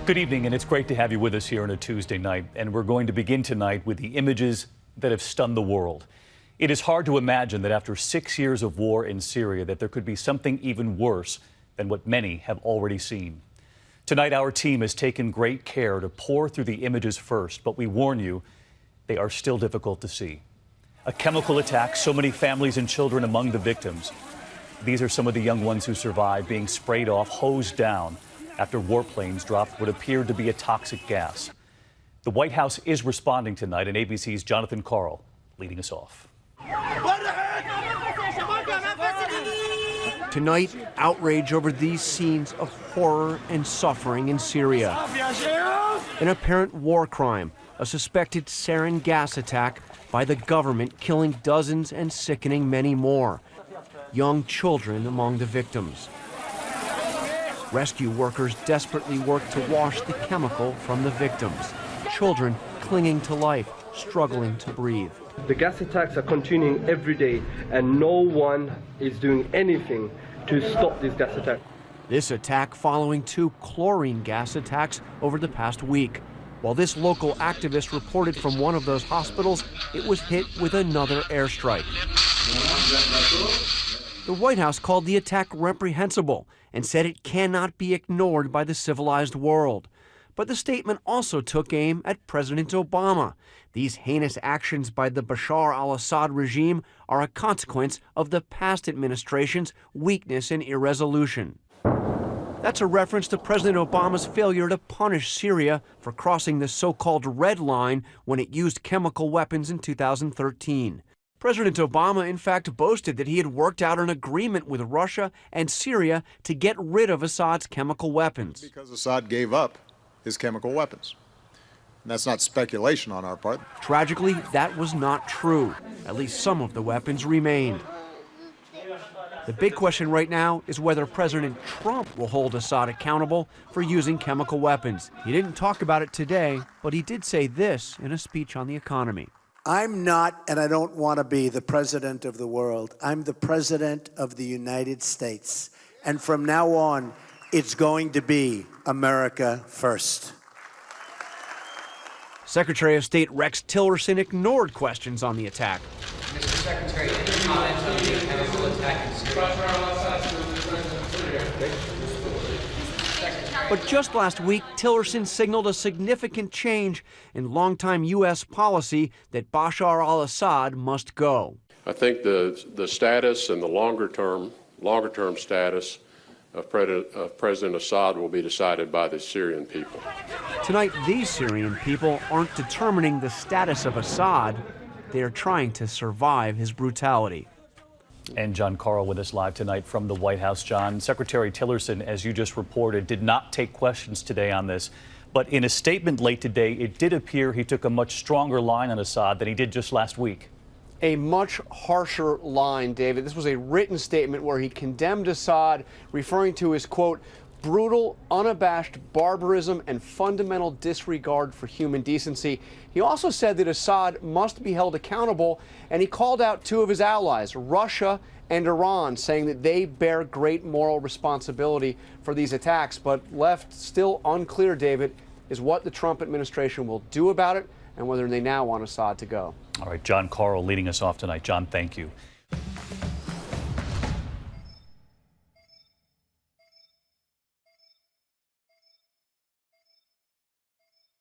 Good evening, and it's great to have you with us here on a Tuesday night. And we're going to begin tonight with the images that have stunned the world. It is hard to imagine that after 6 years of war in Syria, that there could be something even worse than what many have already seen. Tonight, our team has taken great care to pour through the images first, but we warn you, they are still difficult to see. A chemical attack, so many families and children among the victims. These are some of the young ones who survived being sprayed off, hosed down, after warplanes dropped what appeared to be a toxic gas. The White House is responding tonight, and ABC's Jonathan Karl leading us off. Tonight, outrage over these scenes of horror and suffering in Syria. An apparent war crime, a suspected sarin gas attack by the government, killing dozens and sickening many more. Young children among the victims. Rescue workers desperately work to wash the chemical from the victims. Children clinging to life, struggling to breathe. The gas attacks are continuing every day, and no one is doing anything to stop this gas attack. This attack following 2 chlorine gas attacks over the past week. While this local activist reported from one of those hospitals, it was hit with another airstrike. The White House called the attack reprehensible and said it cannot be ignored by the civilized world. But the statement also took aim at President Obama. These heinous actions by the Bashar al-Assad regime are a consequence of the past administration's weakness and irresolution. That's a reference to President Obama's failure to punish Syria for crossing the so-called red line when it used chemical weapons in 2013. President Obama, in fact, boasted that he had worked out an agreement with Russia and Syria to get rid of Assad's chemical weapons. Because Assad gave up his chemical weapons. And that's not speculation on our part. Tragically, that was not true. At least some of the weapons remained. The big question right now is whether President Trump will hold Assad accountable for using chemical weapons. He didn't talk about it today, but he did say this in a speech on the economy. I'm not, and I don't want to be, the president of the world. I'm the president of the United States. And from now on, it's going to be America first. Secretary of State Rex Tillerson ignored questions on the attack. Mr. Secretary, any comments on the chemical attack in Syria? But just last week, Tillerson signaled a significant change in longtime U.S. policy that Bashar al-Assad must go. I think the status and the longer term status of President Assad will be decided by the Syrian people. Tonight, these Syrian people aren't determining the status of Assad. They are trying to survive his brutality. And John Karl with us live tonight from the White House. John, Secretary Tillerson, as you just reported, did not take questions today on this. But in a statement late today, it did appear he took a much stronger line on Assad than he did just last week. A much harsher line, David. This was a written statement where he condemned Assad, referring to his, quote, brutal, unabashed barbarism and fundamental disregard for human decency. He also said that Assad must be held accountable, and he called out 2 of his allies, Russia and Iran, saying that they bear great moral responsibility for these attacks. But left still unclear, David, is what the Trump administration will do about it and whether they now want Assad to go. All right, John Karl leading us off tonight. John, thank you.